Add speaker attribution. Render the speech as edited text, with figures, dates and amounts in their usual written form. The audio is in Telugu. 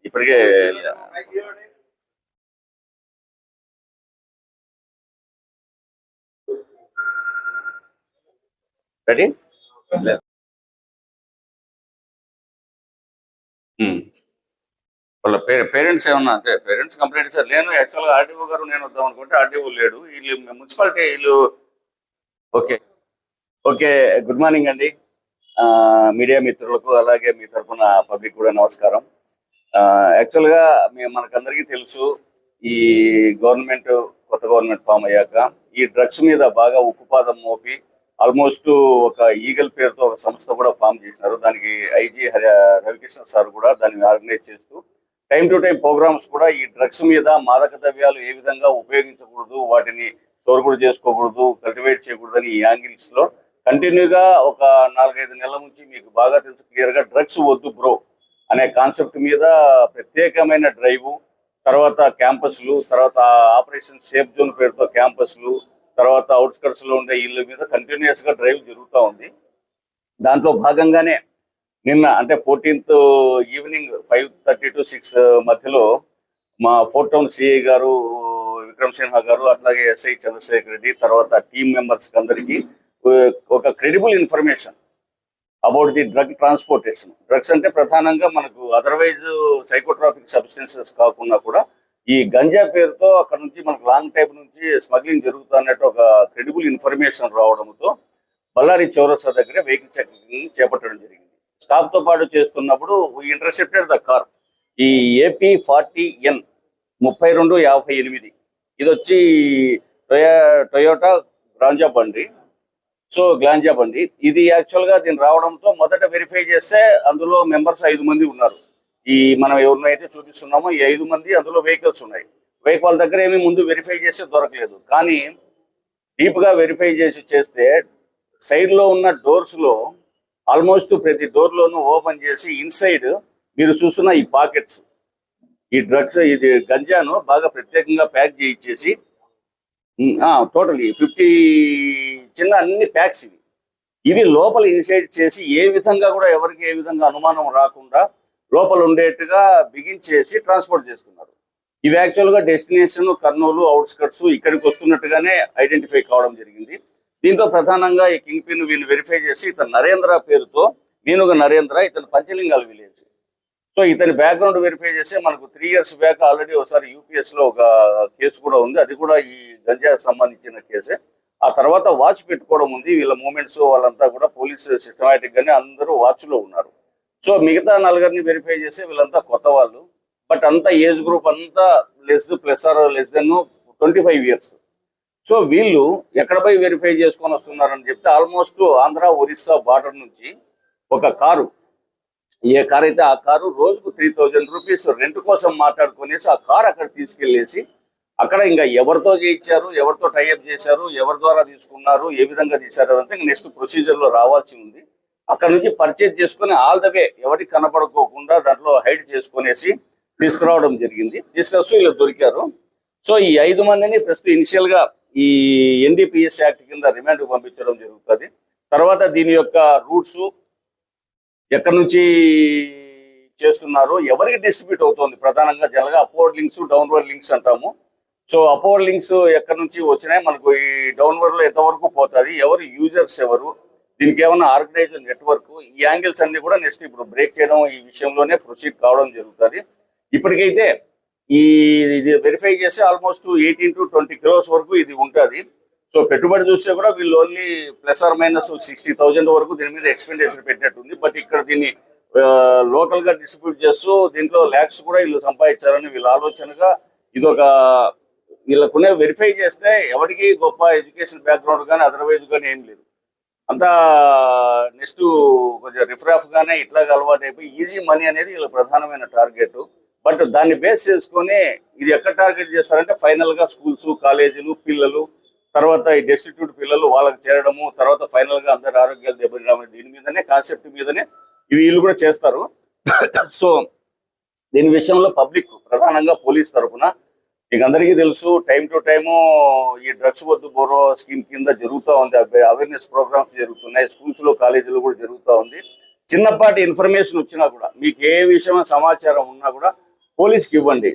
Speaker 1: ఇప్పటికే రెడీ వాళ్ళ పేరెంట్స్ ఏమన్నా అంటే పేరెంట్స్ కంప్లైంట్ సార్ నేను యాక్చువల్గా ఆర్డీఓ గారు నేను వద్దాం అనుకుంటే ఆర్డీఓ లేడు వీళ్ళు మున్సిపాలిటీ వీళ్ళు. ఓకే ఓకే గుడ్ మార్నింగ్ అండి మీడియా మిత్రులకు అలాగే మీ తరఫున పబ్లిక్ కూడా నమస్కారం. యాక్చువల్గా మనకందరికీ తెలుసు ఈ గవర్నమెంట్ కొత్త గవర్నమెంట్ ఫామ్ అయ్యాక ఈ డ్రగ్స్ మీద బాగా ఉక్కుపాదం మోపి ఆల్మోస్ట్ ఒక ఈగల్ పేరుతో ఒక సంస్థ కూడా ఫామ్ చేసినారు. దానికి ఐజీ రవికృష్ణ సార్ కూడా దాన్ని ఆర్గనైజ్ చేస్తూ టైం టు టైం ప్రోగ్రామ్స్ కూడా ఈ డ్రగ్స్ మీద మాదక ద్రవ్యాలు ఏ విధంగా ఉపయోగించకూడదు, వాటిని స్టోర్ కూడా చేసుకోకూడదు, కల్టివేట్ చేయకూడదని ఈ యాంగిల్స్ లో కంటిన్యూగా ఒక 4-5 నెలల నుంచి మీకు బాగా తెలుసు క్లియర్ గా డ్రగ్స్ వద్దు బ్రో అనే కాన్సెప్ట్ మీద ప్రత్యేకమైన డ్రైవ్, తర్వాత క్యాంపస్లు, తర్వాత ఆపరేషన్ సేఫ్ జోన్ పేరుతో క్యాంపస్లు, తర్వాత అవుట్స్కట్స్ లో ఉండే ఇళ్ళ మీద కంటిన్యూస్ గా డ్రైవ్ జరుగుతూ ఉంది. దాంట్లో భాగంగానే నిన్న అంటే 14th ఈవినింగ్ 5:30 to 6 మధ్యలో మా 4 టౌన్ సిఐ గారు విక్రమ్ సిన్హా గారు అట్లాగే ఎస్ఐ చంద్రశేఖర్ రెడ్డి తర్వాత టీమ్ మెంబర్స్ అందరికీ ఒక credible information about the drug transportation. Drugs అంటే ప్రధానంగా మనకు అదర్వైజ్ సైకోట్రాఫిక్ సబ్స్టెన్సెస్ కాకుండా కూడా ఈ గంజా పేరుతో అక్కడ నుంచి మనకు లాంగ్ టైప్ నుంచి స్మగ్లింగ్ జరుగుతున్నట్టు ఒక క్రెడిబుల్ ఇన్ఫర్మేషన్ రావడంతో బళ్ళారి చౌరస్తా దగ్గర వెహికల్ చెకింగ్ చేపట్టడం జరిగింది. స్టాఫ్ తో పాటు చేస్తున్నప్పుడు ఇంటర్సెప్టెడ్ ద కార్ ఈ AP 40N 3258 ఇది వచ్చి టొయోటా గ్లాంజా బండి. సో గ్లాంజా బండి ఇది యాక్చువల్గా దీన్ని రావడంతో మొదట వెరిఫై చేస్తే అందులో మెంబర్స్ 5 మంది ఉన్నారు. ఈ మనం ఎవరినైతే చూపిస్తున్నామో ఈ 5 మంది అందులో వెహికల్స్ ఉన్నాయి. వెహికల్ దగ్గర ఏమి ముందు వెరిఫై చేస్తే దొరకలేదు. కానీ డీప్ గా వెరిఫై చేస్తే సైడ్ లో ఉన్న డోర్స్ లో ఆల్మోస్ట్ ప్రతి డోర్ లోనూ ఓపెన్ చేసి ఇన్సైడ్ మీరు చూస్తున్న ఈ పాకెట్స్ ఈ డ్రగ్స్ ఇది గంజాను బాగా ప్రత్యేకంగా ప్యాక్ చేయించేసి టోటల్ 50 చిన్న అన్ని ప్యాక్స్ ఇవి లోపల ఇన్సైడ్ చేసి ఏ విధంగా కూడా ఎవరికి ఏ విధంగా అనుమానం రాకుండా లోపల ఉండేట్టుగా బిగించేసి ట్రాన్స్పోర్ట్ చేస్తున్నారు. ఇవి యాక్చువల్గా డెస్టినేషన్ కర్నూలు అవుట్స్కట్స్ ఇక్కడికి వస్తున్నట్టుగానే ఐడెంటిఫై కావడం జరిగింది. దీంతో ప్రధానంగా ఈ కింగ్ పిన్ వీళ్ళు వెరిఫై చేసి ఇతను నరేంద్ర పేరుతో నేనుగా నరేంద్ర ఇతను పంచలింగాల విలేజ్. సో ఇతని బ్యాక్గ్రౌండ్ వెరిఫై చేస్తే మనకు 3 years బ్యాక్ ఆల్రెడీ ఒకసారి UPS లో ఒక కేసు కూడా ఉంది. అది కూడా ఈ గంజా సంబంధించిన కేసే. ఆ తర్వాత వాచ్ పెట్టుకోవడం ఉంది. వీళ్ళ మూమెంట్స్ వాళ్ళంతా కూడా పోలీస్ సిస్టమేటిక్ గానే అందరూ వాచ్ లో ఉన్నారు. సో మిగతా 4 వెరిఫై చేస్తే వీళ్ళంతా కొత్త వాళ్ళు. బట్ అంతా ఏజ్ గ్రూప్ అంతా plus or less than 25 years. So వీళ్ళు ఎక్కడ పోయి వెరిఫై చేసుకొని వస్తున్నారని చెప్తే ఆల్మోస్ట్ ఆంధ్ర ఒరిస్సా బార్డర్ నుంచి ఒక కారు ఏ కారు అయితే ఆ కారు రోజుకు 3000 రూపీస్ రెంట్ కోసం మాట్లాడుకునేసి ఆ కారు అక్కడ తీసుకెళ్లేసి అక్కడ ఇంకా ఎవరితో చేయించారు, ఎవరితో టైఅప్ చేశారు, ఎవరి ద్వారా తీసుకున్నారు, ఏ విధంగా తీశారు అంటే నెక్స్ట్ ప్రొసీజర్ లో రావాల్సి ఉంది. అక్కడ నుంచి పర్చేజ్ చేసుకుని ఆల్ ద వే ఎవరికి కనపడుకోకుండా దాంట్లో హైడ్ చేసుకునేసి తీసుకురావడం జరిగింది. తీసుకొస్తూ వీళ్ళు దొరికారు. సో ఈ 5 మందిని ప్రస్తుతం ఇనిషియల్ గా ఈ NDPS యాక్ట్ కింద రిమాండ్ పంపించడం జరుగుతుంది. తర్వాత దీని యొక్క రూట్స్ ఎక్కడి నుంచి చేస్తున్నారు, ఎవరికి డిస్ట్రిబ్యూట్ అవుతుంది, ప్రధానంగా జనరల్గా అప్వర్డ్ లింక్స్ డౌన్వర్డ్ లింక్స్ అంటాము. సో అప్వర్డ్ లింక్స్ ఎక్కడి నుంచి వచ్చినాయి, మనకు ఈ డౌన్వర్డ్ లో ఎంతవరకు పోతుంది, ఎవరు యూజర్స్ ఎవరు, దీనికి ఏమైనా ఆర్గనైజ్డ్ నెట్వర్క్, ఈ యాంగిల్స్ అన్ని కూడా నెక్స్ట్ ఇప్పుడు బ్రేక్ చేయడం ఈ విషయంలోనే ప్రొసీడ్ కావడం జరుగుతుంది. ఇప్పటికైతే ఇది వెరిఫై చేస్తే ఆల్మోస్ట్ 18 to 20 crores వరకు ఇది ఉంటుంది. సో పెట్టుబడి చూస్తే కూడా వీళ్ళు ఓన్లీ +or- 60,000 వరకు దీని మీద ఎక్స్పెండిచర్ పెట్టినట్టుంది. బట్ ఇక్కడ దీన్ని లోకల్ గా డిస్ట్రిబ్యూట్ చేస్తూ దీంట్లో ల్యాక్స్ కూడా వీళ్ళు సంపాదించారని వీళ్ళ ఆలోచనగా ఇదొక వీళ్ళకునే వెరిఫై చేస్తే ఎవరికి గొప్ప ఎడ్యుకేషన్ బ్యాక్గ్రౌండ్ కానీ అదర్వైజ్ కానీ ఏం లేదు. అంతా నెక్స్ట్ కొంచెం రిఫ్రాఫ్ గానే ఇట్లాగా అలవాటు అయిపోయి ఈజీ మనీ అనేది వీళ్ళ ప్రధానమైన టార్గెట్. బట్ దాన్ని బేస్ చేసుకుని ఇది ఎక్కడ టార్గెట్ చేస్తారంటే ఫైనల్ గా స్కూల్స్, కాలేజీలు, పిల్లలు, తర్వాత ఈ డెస్టిట్యూట్ పిల్లలు వాళ్ళకి చేరడము, తర్వాత ఫైనల్ గా అందరి ఆరోగ్యాలు దెబ్బతినడం, దీని మీదనే కాన్సెప్ట్ మీదనే వీళ్ళు కూడా చేస్తారు. సో దీని విషయంలో పబ్లిక్ ప్రధానంగా పోలీస్ తరఫున మీకు అందరికీ తెలుసు, టైం టు టైము ఈ డ్రగ్స్ వద్దు బోరో స్కీమ్ కింద జరుగుతూ ఉంది, అవేర్నెస్ ప్రోగ్రామ్స్ జరుగుతున్నాయి, స్కూల్స్లో కాలేజీలో కూడా జరుగుతూ ఉంది. చిన్నపాటి ఇన్ఫర్మేషన్ వచ్చినా కూడా, మీకు ఏ విషయం సమాచారం ఉన్నా కూడా పోలీస్కి ఇవ్వండి.